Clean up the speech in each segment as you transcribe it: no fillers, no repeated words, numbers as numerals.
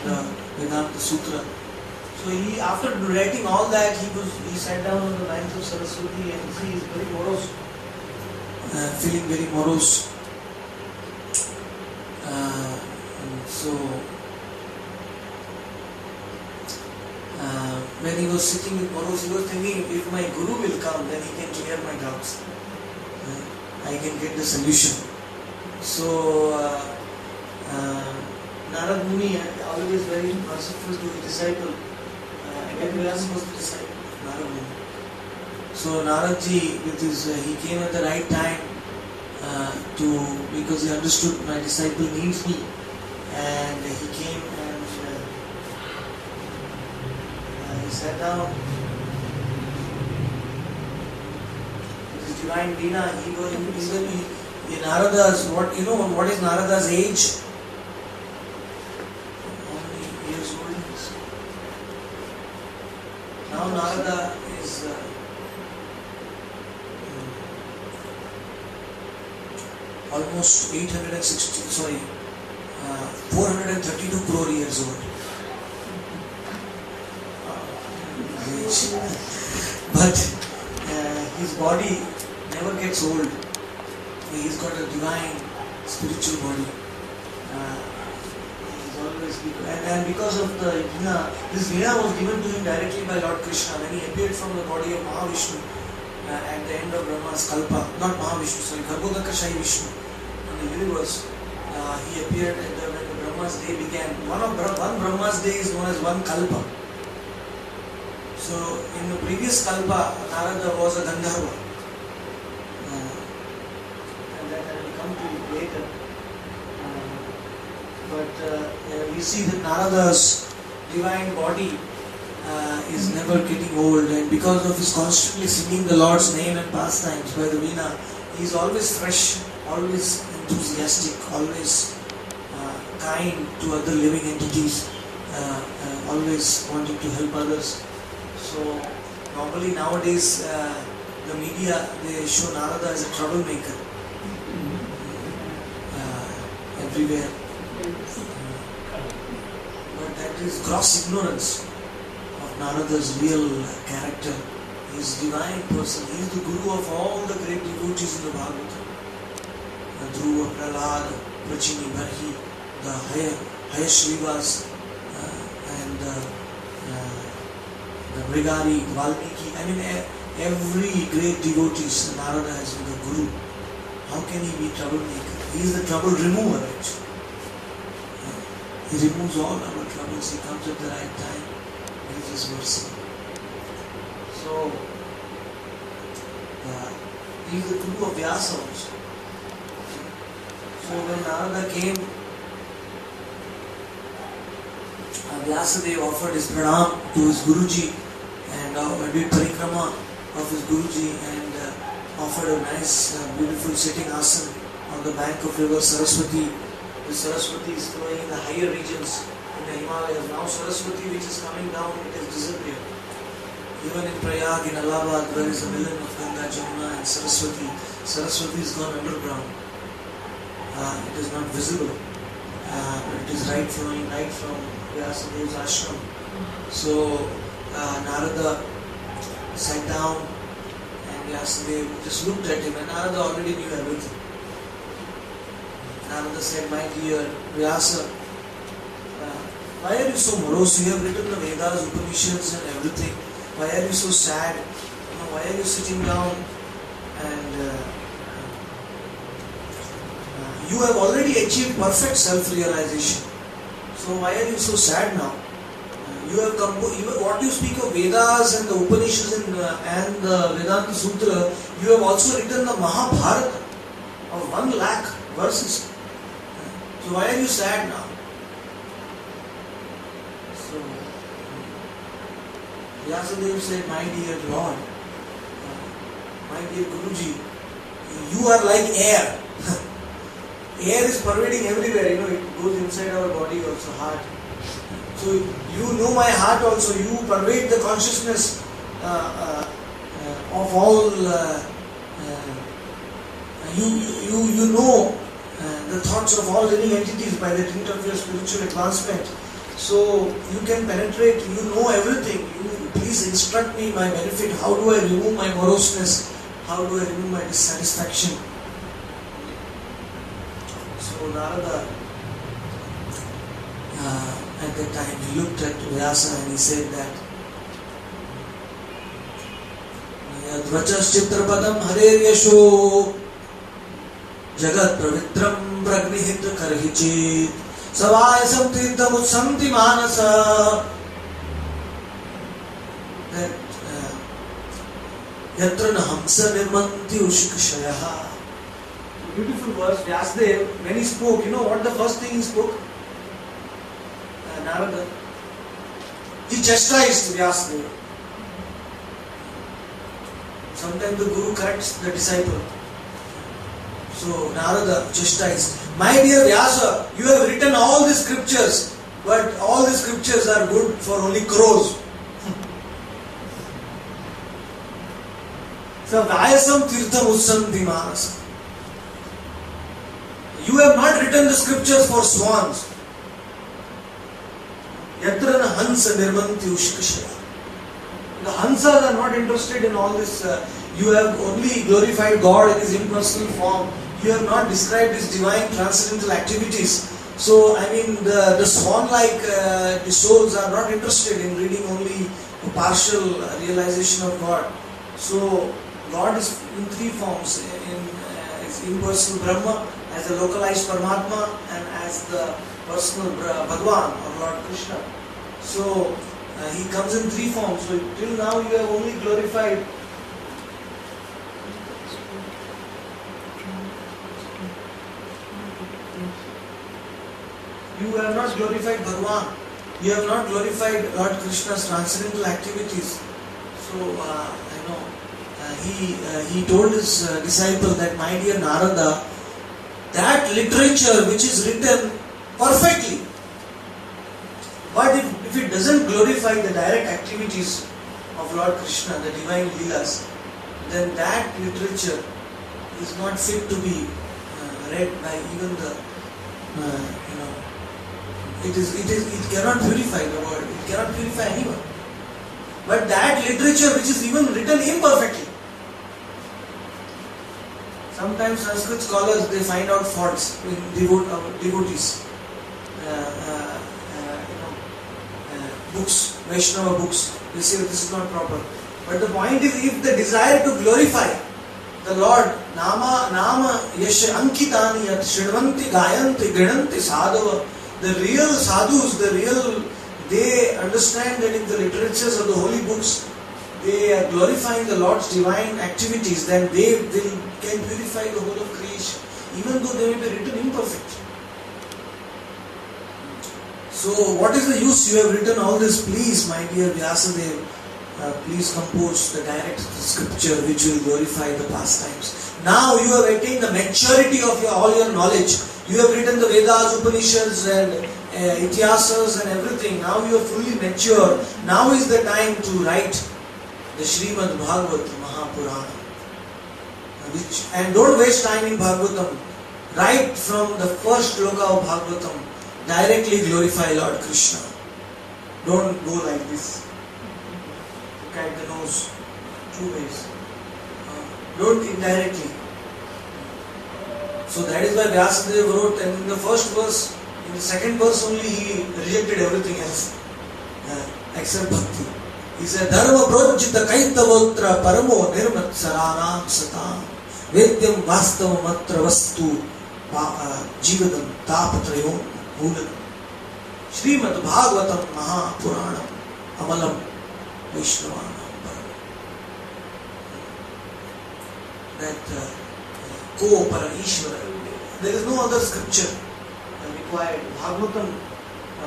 the Vedanta Sutra. So he, after writing all that, he sat down on the banks of Saraswati and he is very morose, feeling very morose. So when he was sitting with morose, he was thinking, if my Guru will come, then he can clear my doubts. I can get the solution. So Narad Muni, always very merciful to his disciple. Vyasa was the disciple of Narad Muni. So Naradji, with his, he came at the right time because he understood my disciple needs me, and he came and he sat down. With his divine Veena, he was in Narada's, what is Narada's age? How many years old he is? Now Narada is almost 432 crore years old. But his body never gets old. He's got a divine spiritual body. He's always and because of the Veena, this Veena was given to him directly by Lord Krishna when he appeared from the body of Mahavishnu at the end of Brahma's Kalpa. Not Mahavishnu, sorry, Garbhodakashayi Vishnu in the universe. He appeared when the Brahma's day began. One Brahma's day is known as one Kalpa. So in the previous Kalpa, Narada was a Gandharva. Later, but we see that Narada's divine body is never getting old, and because of his constantly singing the Lord's name and pastimes by the Veena, he is always fresh, always enthusiastic, always kind to other living entities, always wanting to help others. So normally nowadays the media, they show Narada as a troublemaker. Everywhere. But that is gross ignorance of Narada's real character. He is a divine person. He is the Guru of all the great devotees in the Bhagavatam. Dhruva, Prahlad, Prachini, Bharhi, the Hayashrivas, and the Brigari, Valmiki. I mean, every great devotee, Narada has been the Guru. How can he be troublemaker? He is the trouble remover actually. He removes all our troubles. He comes at the right time with his mercy. So, he is the Guru of Vyasa also. So when Narada came, Vyasadeva offered his pranam to his Guruji and did parikrama of his Guruji and offered a nice, beautiful sitting asana on the bank of river Saraswati. The Saraswati is flowing in the higher regions in the Himalayas. Now Saraswati, which is coming down, it has disappeared. Even in Prayag, in Allahabad, there is a millen of Ganga, Jamuna and Saraswati. Saraswati is gone underground. It is not visible. But it is flowing right from Vyasadeva's ashram. So Narada sat down and Vyasadeva just looked at him, and Narada already knew everything. Narada said, my dear Vyasa, why are you so morose? You have written the Vedas, Upanishads and everything. Why are you so sad? Why are you sitting down and you have already achieved perfect self-realization. So why are you so sad now? You have what you speak of Vedas and the Upanishads and the Vedanta Sutra, you have also written the Mahabharata of 1,00,000 verses. So why are you sad now? So Vyasadeva said, my dear Lord, my dear Guruji, you are like air. Air is pervading everywhere, it goes inside our body also, heart. So you know my heart also, you pervade the consciousness of all, you know the thoughts of all living entities by the dint of your spiritual advancement. So you can penetrate, you know everything. You please instruct me, my benefit. How do I remove my moroseness? How do I remove my dissatisfaction? So Narada, at that time, he looked at Vyasa and he said that Yadvachaschitrapadam Harer Yasho Jagat Pravitram Pragnihit Karhichit Savayasam Tirtham Utsanti Manasa. That Yatra Nahamsa Nirmanti Ushikashayaha. Beautiful verse. Vyasadeva, when he spoke, you know what the first thing he spoke? Narada. He chastised Vyasadeva. Sometimes the Guru corrects the disciple. So Narada chastised. My dear Vyasa, you have written all the scriptures, but all the scriptures are good for only crows. So Vyasam Tirtham Utsanti Manasa. You have not written the scriptures for swans. Yatra na Hansa Nirmanti Ushikashaya. The Hansas are not interested in all this. You have only glorified God in His impersonal form. You have not described His divine transcendental activities. So, I mean, the swan-like the souls are not interested in reading only a partial realization of God. So, God is in three forms: in impersonal Brahma, as a localized Paramatma, and as the personal Bhagwan or Lord Krishna. So he comes in three forms. So till now you have only glorified Bhagwan. You have not glorified Lord Krishna's transcendental activities. So I know he told his disciple that, my dear Narada, that literature which is written perfectly, but if it doesn't glorify the direct activities of Lord Krishna, the divine Leelas, then that literature is not fit to be read by even the it cannot purify the world, it cannot purify anyone. But that literature which is even written imperfectly, sometimes Sanskrit scholars, they find out faults in devotees, books, Vaishnava books. They say this is not proper. But the point is, if the desire to glorify the Lord, Nama Yasha Ankitani Yat Shridvanti Gayanti Grinanti Sadhava, the real sadhus, they understand that in the literatures of the holy books, they are glorifying the Lord's divine activities, then they can purify the whole of creation, even though they may be written imperfect. So what is the use? You have written all this. Please, my dear Vyasadeva, please compose the direct scripture which will glorify the pastimes. Now you have attained the maturity of all your knowledge. You have written the Vedas, Upanishads and Ityasas and everything. Now you are fully mature. Now is the time to write the Srimad Bhagavat Mahapurana. And don't waste time in Bhagavatam. Right from the first shloka of Bhagavatam, directly glorify Lord Krishna. Don't go like this. Look at the nose. Two ways. Don't indirectly. So that is why Vyasadeva wrote, and in the first verse, in the second verse only, he rejected everything else except bhakti. He said, Dharma projita kaitavotra paramo nirmat saranam satam vedyam vastavam atra vastu jivadam tapatrayom bhulanam Srimad Bhagavatam Mahapuranam Amalam Vaishnavanam Param. That Ko-Para Ishvara. There is no other scripture required. Bhagavatam,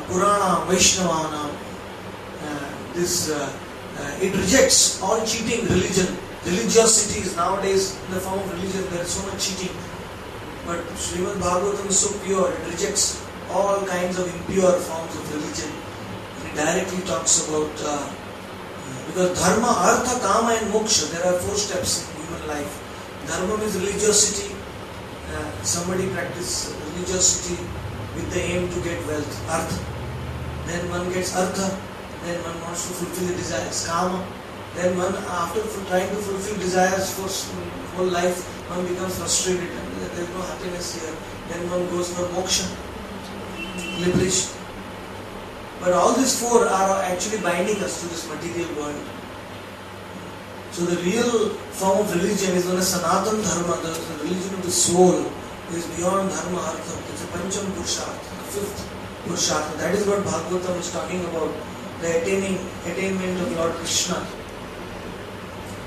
Purana, Vaishnavanam, it rejects all cheating religion. Religiosity is nowadays in the form of religion. There is so much cheating. But Srimad Bhagavatam is so pure, it rejects all kinds of impure forms of religion. It directly talks about, because Dharma, Artha, Kama and Moksha, there are 4 steps in human life. Dharma means religiosity. Somebody practices religiosity with the aim to get wealth, artha. then one gets artha, then one wants to fulfill the desires, kama, then one after trying to fulfill desires for whole life, one becomes frustrated and there is no happiness here, then one goes for moksha, liberation. But all these four are actually binding us to this material world. So the real form of religion is known as Sanatan Dharma, the religion of the soul is beyond Dharma Artha. It's a Pancham Purushartha, the fifth Purushartha. That is what Bhagavatam is talking about, the attainment of Lord Krishna.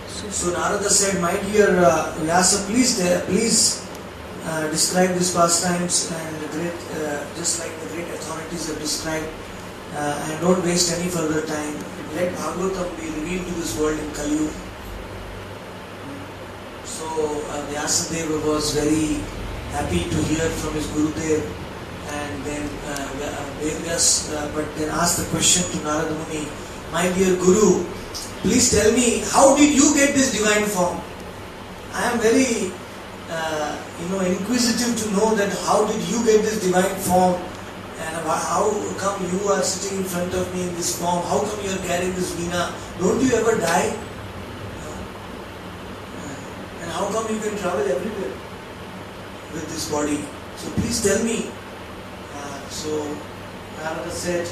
So Narada said, my dear Vyasa, please describe these pastimes and the great, just like the great authorities have described, and don't waste any further time. Let Bhagavatam be revealed to this world in Kali Yuga. So Vyasadeva was very happy to hear from his Gurudev, and then but then asked the question to Narada Muni, my dear Guru, please tell me, how did you get this divine form? I am very inquisitive to know that how did you get this divine form, and how come you are sitting in front of me in this form, how come you are carrying this veena, don't you ever die? And how come you can travel everywhere with this body? So please tell me. So Narada said,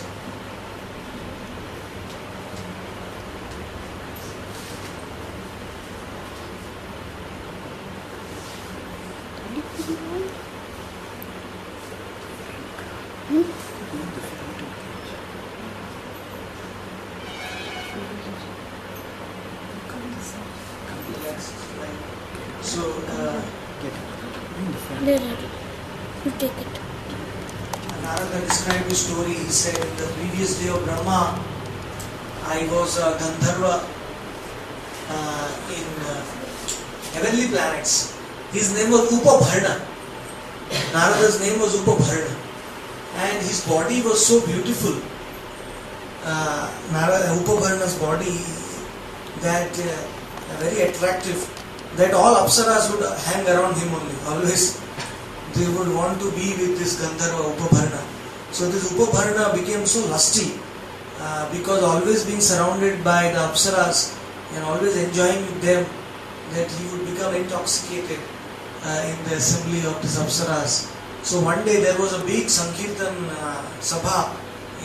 you take it. Narada described the story. He said, in the previous day of Brahma, I was a Gandharva in heavenly planets. His name was Upabharna. Narada's name was Upabharna. And his body was so beautiful. Upabharna's body, that very attractive, that all apsaras would hang around him only. Always they would want to be with this Gandharva Upabharna. So this Upabharna became so lusty because always being surrounded by the apsaras and always enjoying with them, that he would become intoxicated in the assembly of these apsaras. So one day there was a big Sankirtan Sabha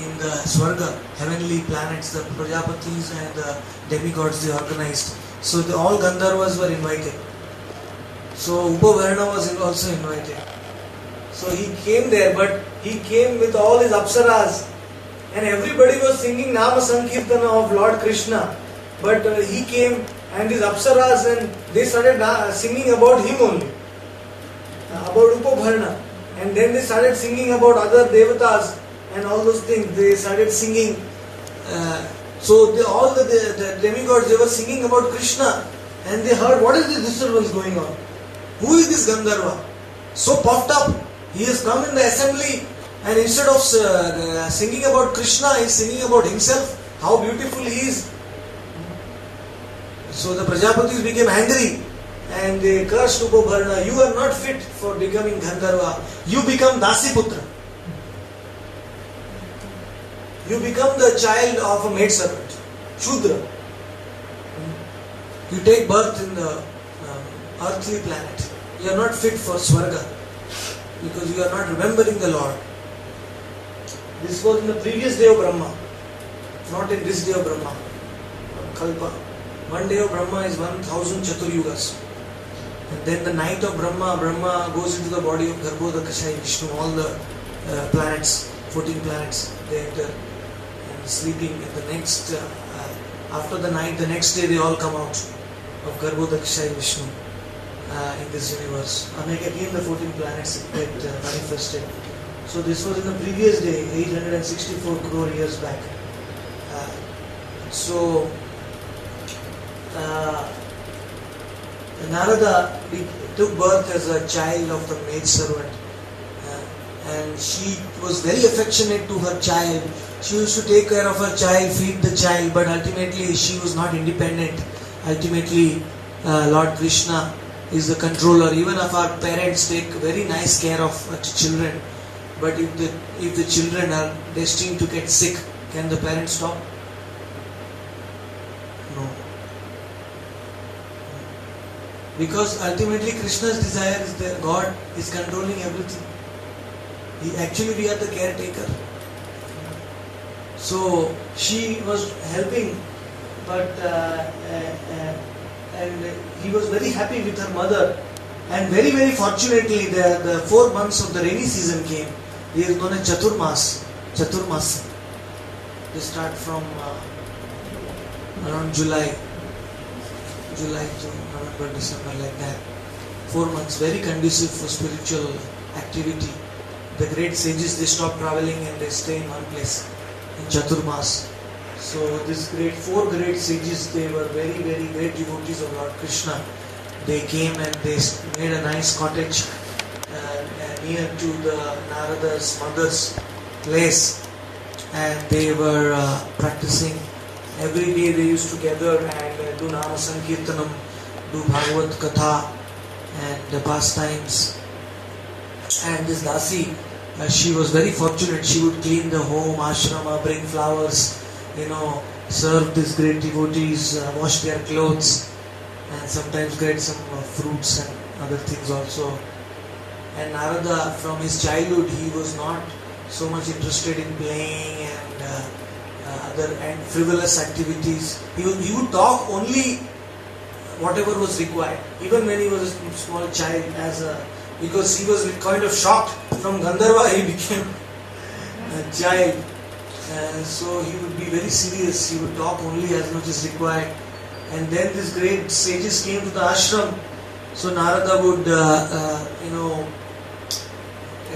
in the Swarga, heavenly planets, the Prajapatis and the demigods they organized. So all Gandharvas were invited. So Upabharna was also invited. So he came there, but he came with all his apsaras, and everybody was singing Nama Sankirtana of Lord Krishna. But he came and his apsaras, and they started singing about him only, about Upabharna. And then they started singing about other devatas and all those things. They started singing. All the demigods, they were singing about Krishna, and they heard, what is this disturbance going on? Who is this Gandharva? So puffed up. He has come in the assembly, and instead of singing about Krishna, he is singing about himself, how beautiful he is. So the Prajapatis became angry, and they cursed Upabharna, you are not fit for becoming Gandharva. You become Dasiputra. You become the child of a maidservant, Shudra. You take birth in the earthly planet. You are not fit for Swarga, because you are not remembering the Lord. This was in the previous day of Brahma, not in this day of Brahma, Kalpa. One day of Brahma is 1000 Chaturyugas. And then the night of Brahma goes into the body of Garbhodakashayi Vishnu, all the planets, 14 planets, they enter and sleeping. And the next, after the night, the next day they all come out of Garbhodakashayi Vishnu in this universe. And again the 14 planets get manifested. So this was in the previous day, 864 crore years back. Narada took birth as a child of the maidservant, and she was very affectionate to her child. She used to take care of her child, feed the child, but ultimately she was not independent. Ultimately, Lord Krishna is the controller. Even if our parents take very nice care of children, But if the children are destined to get sick, can the parents stop? No. Because ultimately Krishna's desire is that God is controlling everything. We are the caretaker. So she was helping, but and he was very happy with her mother. And very, very fortunately, the 4 months of the rainy season came. It is known as Chaturmas. They start from around July to November, December, like that. 4 months, very conducive for spiritual activity. The great sages, they stop traveling and they stay in one place, in Chaturmas. So these 4 great sages, they were very, very great devotees of Lord Krishna. They came and they made a nice cottage near to the Narada's mother's place, and they were practicing. Every day they used to gather and do Nama Sankirtanam, do Bhagavad Katha and the pastimes. And this Dasi, she was very fortunate. She would clean the home, ashrama, bring flowers, serve these great devotees, wash their clothes, and sometimes get some fruits and other things also. And Narada, from his childhood, he was not so much interested in playing and other and frivolous activities. He would talk only whatever was required. Even when he was a small child, because he was kind of shocked. From Gandharva he became a child. So he would be very serious. He would talk only as much as required. And then these great sages came to the ashram. So Narada would,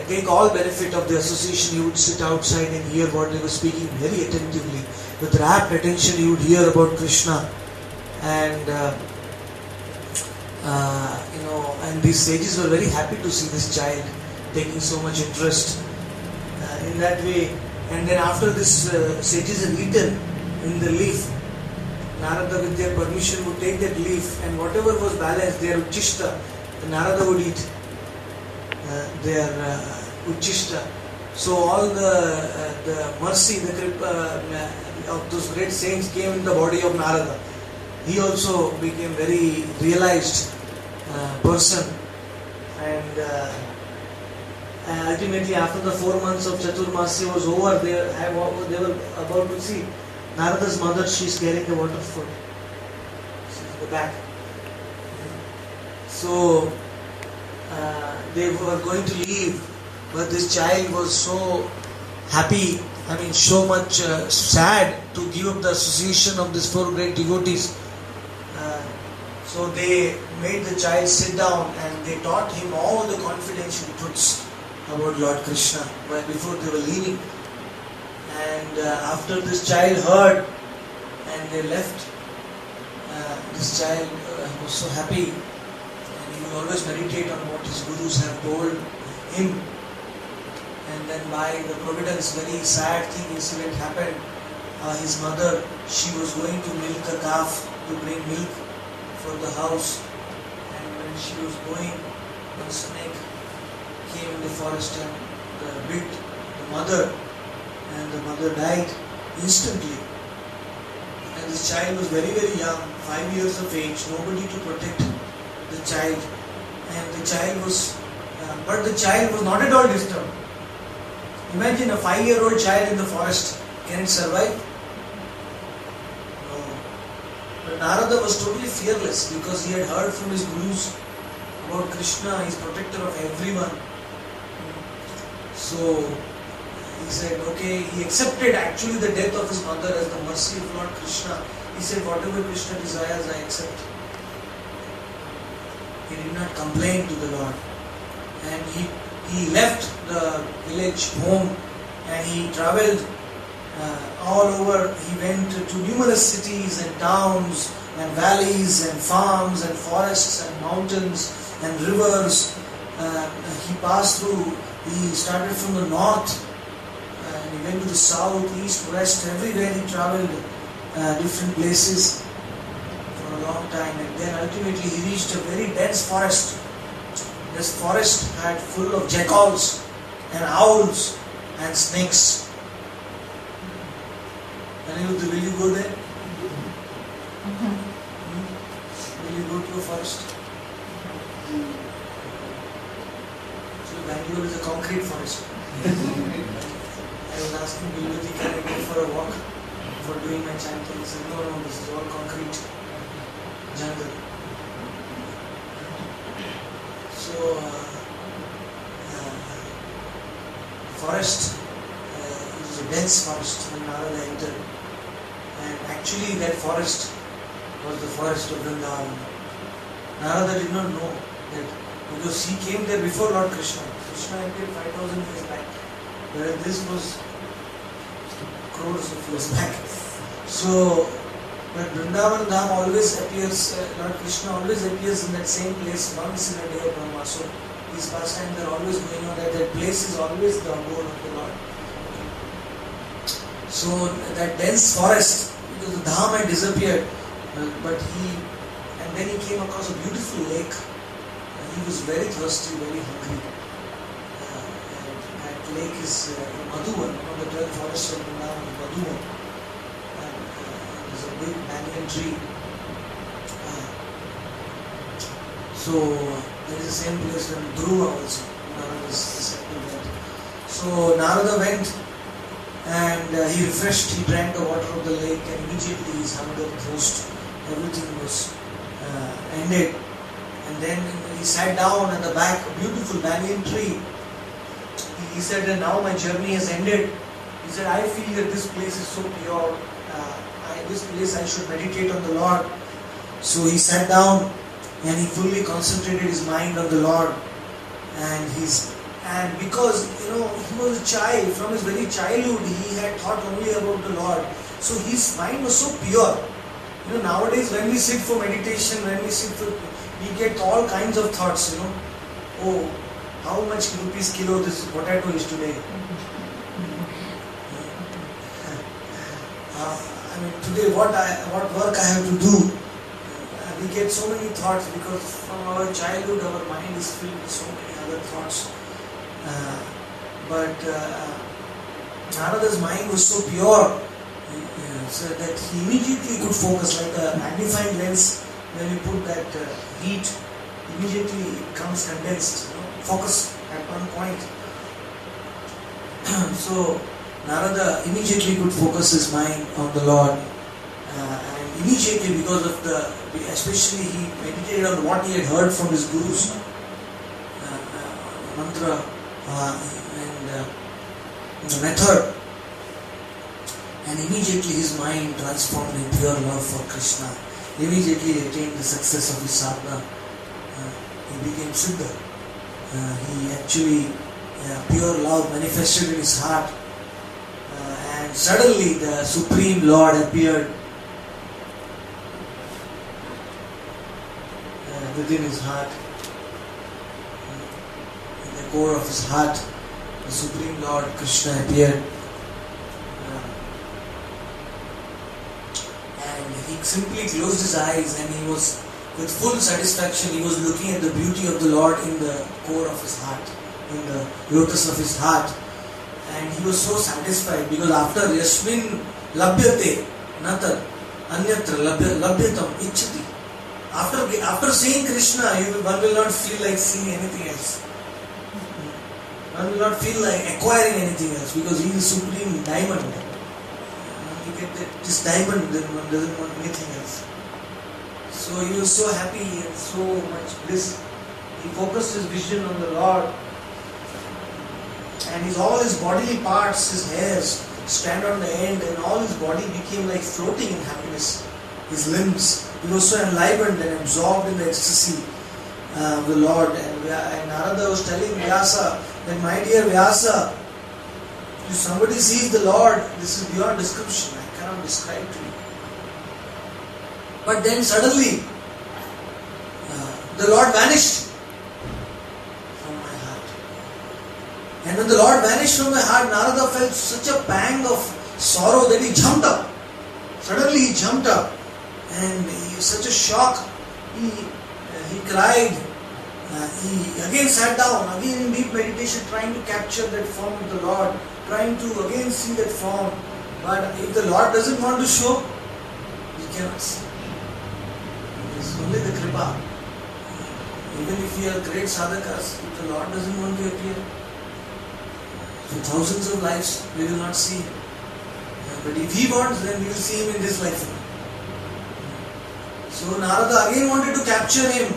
take all benefit of the association. He would sit outside and hear what they were speaking very attentively. With rapt attention he would hear about Krishna. And, and these sages were very happy to see this child taking so much interest in that way. And then after this sages had eaten in the leaf, Narada, with their permission, would take that leaf, and whatever was balanced, their uchishta, Narada would eat their uchishta. So all the mercy, the kripa of those great saints came in the body of Narada. He also became very realized person, and ultimately after the 4 months of Chaturmasya was over, they were about to see Narada's mother. She's carrying the waterfall. She's in the back. So they were going to leave, but this child was so happy, so much sad to give up the association of these 4 great devotees. So they made the child sit down and they taught him all the confidential truths about Lord Krishna before they were leaving. And after this child heard and they left, this child was so happy, and he will always meditate on what his gurus have told him. And then by the providence, very sad incident happened. His mother, she was going to milk a calf to bring milk for the house, and when she was going, one snake came in the forest and bit the mother, and the mother died instantly. And this child was very, very young, 5 years of age, nobody to protect the child. And the child was, but the child was not at all disturbed. Imagine a 5-year-old child in the forest, can it survive? No. But Narada was totally fearless because he had heard from his gurus about Krishna, he is protector of everyone. So he said, okay, he accepted actually the death of his mother as the mercy of Lord Krishna. He said, whatever Krishna desires, I accept. He did not complain to the Lord. And he left the village home and he travelled all over. He went to numerous cities and towns and valleys and farms and forests and mountains and rivers. He passed through. He started from the north and he went to the south, east, west. Everywhere he travelled different places for a long time, and then ultimately he reached a very dense forest. This forest had full of jackals and owls and snakes. Aniruddha, will you go there? Will you go to a forest? So Bangalore is a concrete forest. I was asking Bilwati, can I go for a walk for doing my chanting? He said, no, this is all concrete jungle. So, forest, it is a dense forest when Narada entered. And actually that forest was the forest of Vrindavan. Narada did not know that, because he came there before Lord Krishna. Krishna appeared 5,000 years back, whereas this was crores of years back. So, but Vrindavan Dham always appears, Lord Krishna always appears in that same place once in a day of Brahma. So, these pastimes are always going on, that place is always the abode of the Lord. So, that dense forest, because the Dham had disappeared, and then he came across a beautiful lake. He was very thirsty, very hungry. And that lake is Madhuvan, one of the 12 forests of Vrindavan, Madhuvan. There's a big banyan tree. So there is the same place when Dhruva also, Narada's disciple went. So Narada went and he refreshed, he drank the water of the lake, and immediately his hunger, thirst, everything was ended. And then he sat down at the back, a beautiful banyan tree. He said, and now my journey has ended. He said, I feel that this place is so pure. This place I should meditate on the Lord. So he sat down and he fully concentrated his mind on the Lord. And because he was a child, from his very childhood he had thought only about the Lord. So his mind was so pure. Nowadays when we sit for meditation, we get all kinds of thoughts, Oh, how much rupees kilo this potato is today? Today what work I have to do? We get so many thoughts because from our childhood our mind is filled with so many other thoughts. But Narada's mind was so pure, so that he immediately could focus, like a magnifying lens. When you put that heat, immediately it comes condensed. Focus at one point. So Narada immediately could focus his mind on the Lord, and immediately, because of especially he meditated on what he had heard from his gurus, mantra and the method, and immediately his mind transformed in pure love for Krishna. Immediately he attained the success of his sadhana. He became Siddha. He actually, pure love manifested in his heart, and suddenly the Supreme Lord appeared within his heart. In the core of his heart, the Supreme Lord Krishna appeared. And he simply closed his eyes, and he was, with full satisfaction, he was looking at the beauty of the Lord in the core of his heart, in the lotus of his heart. And he was so satisfied, because after Yasmin Labhyate Natar Anyatra Labhyatam Ichchati, after seeing Krishna, one will not feel like seeing anything else. One will not feel like acquiring anything else, because he is supreme diamond. You get this diamond, then one doesn't want anything else. So he was so happy and so much bliss. He focused his vision on the Lord, and all his bodily parts, his hairs, stand on the end, and all his body became like floating in happiness. His limbs, he was so enlivened and absorbed in the ecstasy of the Lord. And Narada was telling Vyasa that, my dear Vyasa, if somebody sees the Lord, this is beyond description. I cannot describe to you. But then suddenly, the Lord vanished from my heart. And when the Lord vanished from my heart, Narada felt such a pang of sorrow that he jumped up. Suddenly he jumped up, and he was such a shock. He cried, He again sat down, again in deep meditation, trying to capture that form of the Lord, trying to again see that form. But if the Lord doesn't want to show, he cannot see. It's only the kripa. Even if we are great sadhakas, if the Lord doesn't want to appear, for thousands of lives we will not see him. But if he wants, then we will see him in this lifetime. So Narada again wanted to capture him,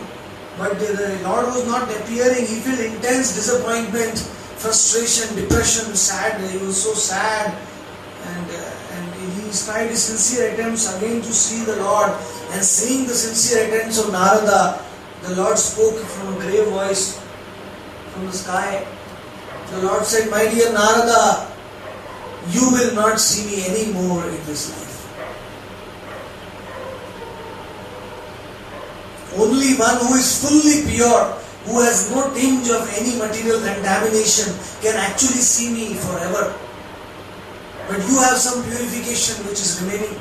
but the Lord was not appearing. He felt intense disappointment, frustration, depression, sad. He was so sad, and he tried his sincere attempts again to see the Lord. And seeing the sincere attempts of Narada, the Lord spoke from a grave voice from the sky. The Lord said, "My dear Narada, you will not see me anymore in this life. Only one who is fully pure, who has no tinge of any material contamination, can actually see me forever. But you have some purification which is remaining.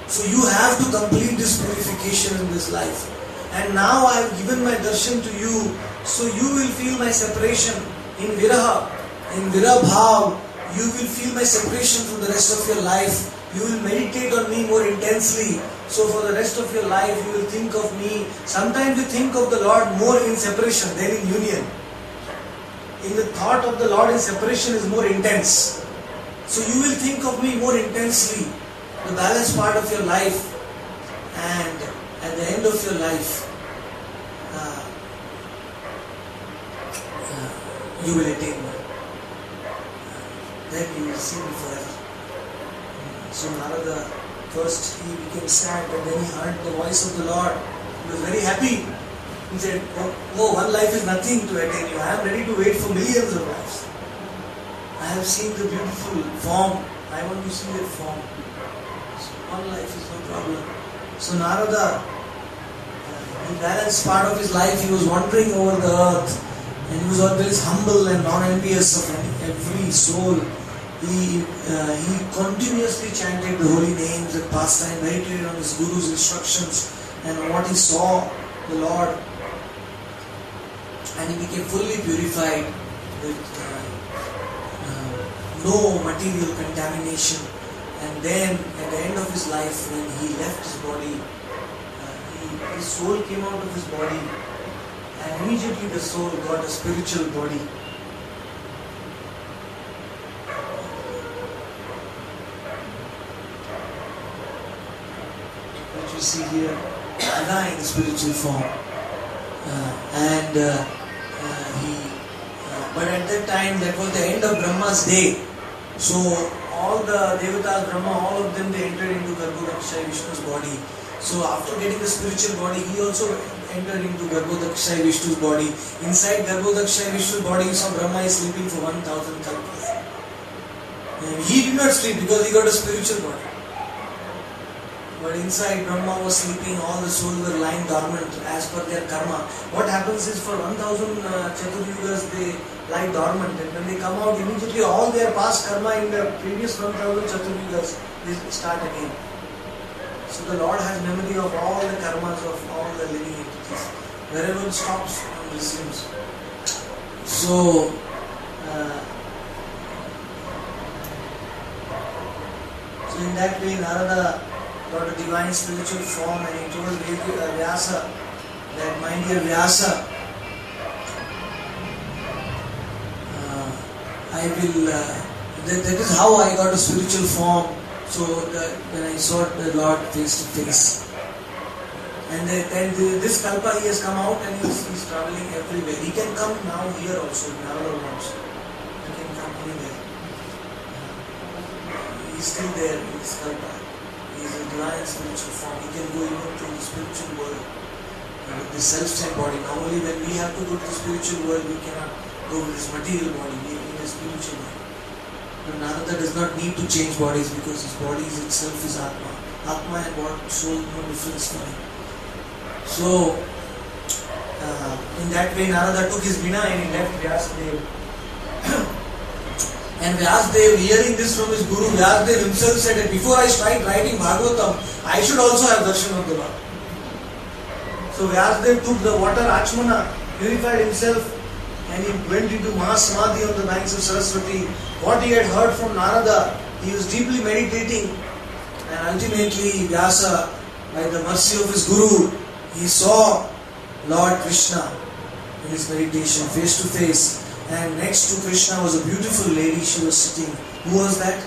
So you have to complete this purification in this life. And now I have given my darshan to you, so you will feel my separation in viraha, in virabhav. You will feel my separation from the rest of your life. You will meditate on me more intensely. So for the rest of your life, you will think of me. Sometimes you think of the Lord more in separation than in union. In the thought of the Lord in separation is more intense. So you will think of me more intensely, the balanced part of your life, and at the end of your life, you will attain me. Then you will see me forever." So Narada, first he became sad, but then he heard the voice of the Lord. He was very happy. He said, "Oh, one life is nothing to attain you. I am ready to wait for millions of lives. I have seen the beautiful form. I want to see that form. So one life is no problem." So Narada, the balanced part of his life, he was wandering over the earth, and he was always humble and non-envious of every soul. He continuously chanted the holy names and pastime, meditated on his Guru's instructions and on what he saw the Lord, and he became fully purified with no material contamination. And then at the end of his life, when he left his body, his soul came out of his body, and immediately the soul got a spiritual body. Which you see here, in the spiritual form. But at that time, that was the end of Brahma's day. So all the Devatas, Brahma, all of them, they entered into Garbhodakshaya Vishnu's body. So after getting the spiritual body, he also entered into Garbhodakshaya Vishnu's body. Inside Garbhodakshaya Vishnu's body, you saw Brahma is sleeping for 1000 kalpas. And he did not sleep because he got a spiritual body. But inside Brahma was sleeping, all the souls were lying dormant as per their karma. What happens is for 1000 Chaturyugas they lie dormant, and when they come out, immediately all their past karma in the previous 1000 Chaturyugas, they start again. So the Lord has memory of all the karmas of all the living entities. Wherever it stops, it resumes. So in that way, Narada got a divine spiritual form, and he told Vyasa that, "My dear Vyasa, that is how I got a spiritual form. So when I saw the Lord face to face, and then this kalpa he has come out, and he's traveling everywhere. He can come now here also, in Narada also. He can come anywhere. He's still there in this kalpa. He is a divine spiritual form. He can go even to the spiritual world with this self-same body. Normally when we have to go to the spiritual world, we cannot go with this material body. We need a spiritual body. But Narada does not need to change bodies because his body itself is Atma. Atma and body show no difference for him. So in that way, Narada took his Veena and he left Vyasadeva. And Vyasadeva, hearing this from his Guru, Vyasadeva himself said that before I start writing Bhagavatam, I should also have darshan of the Lord. So Vyasadeva took the water Achmana purified himself, and he went into Mahasamadhi on the banks of Saraswati. What he had heard from Narada, he was deeply meditating, and ultimately Vyasa, by the mercy of his Guru, he saw Lord Krishna in his meditation face to face. And next to Krishna was a beautiful lady. She was sitting. Who was that?